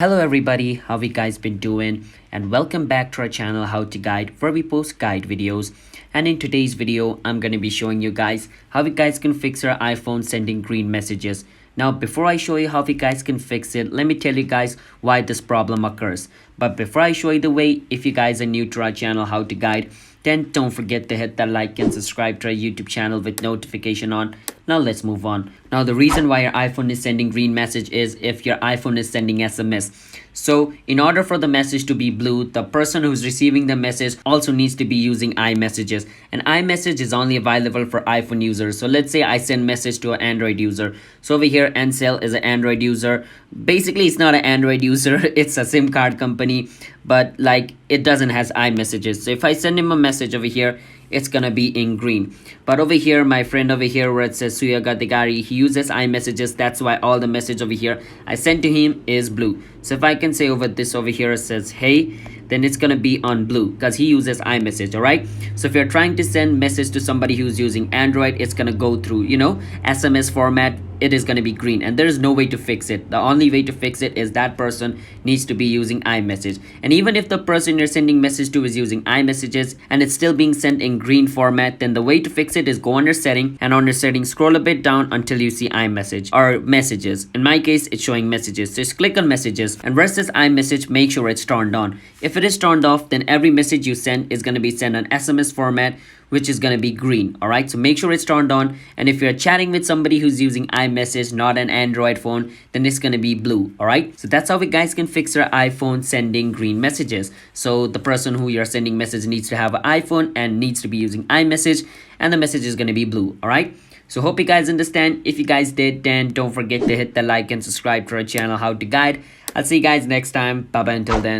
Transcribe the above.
Hello everybody, how you guys been doing? And welcome back to our channel How to Guide, where we post guide videos. And in today's video, I'm going to be showing you guys how you guys can fix your iPhone sending green messages. Now before I show you how you guys can fix it, let me tell you guys why this problem occurs. But before I show you the way, if you guys are new to our channel How to Guide, then don't forget to hit that like and subscribe to our YouTube channel with notification on. Now let's move on. Now the reason why your iPhone is sending green message is if your iPhone is sending SMS. So in order for the message to be blue, the person who's receiving the message also needs to be using iMessages. And iMessage is only available for iPhone users. So let's say I send message to an Android user. So over here, Ansel is an Android user. Basically, it's not an Android user. It's a SIM card company, but like it doesn't has iMessages. So if I send him a message over here, it's gonna be in green. But over here, my friend over here where it says Suyaga Degari, he uses iMessages. That's why all the message over here I sent to him is blue. So if I can say over this over here, it says hey, then it's gonna be on blue because he uses iMessage. All right, so if you're trying to send message to somebody who's using Android, it's gonna go through SMS format. It is going to be green, and there is no way to fix it. The only way to fix it is that person needs to be using iMessage. And even if the person you're sending message to is using iMessages and it's still being sent in green format, then the way to fix it is go under setting, and under settings scroll a bit down until you see iMessage or messages. In my case, it's showing messages. So just click on messages, and where it says iMessage, make sure it's turned on. If it is turned off, then every message you send is going to be sent on SMS format, which is going to be green. All right, so make sure it's turned on. And if you're chatting with somebody who's using iMessage, not an Android phone, then it's going to be blue. All right, so that's how you guys can fix your iPhone sending green messages. So the person who you're sending message needs to have an iPhone and needs to be using iMessage, and the message is going to be blue. All right, so hope you guys understand. If you guys did, then don't forget to hit the like and subscribe to our channel How to Guide. I'll see you guys next time. Bye bye until then.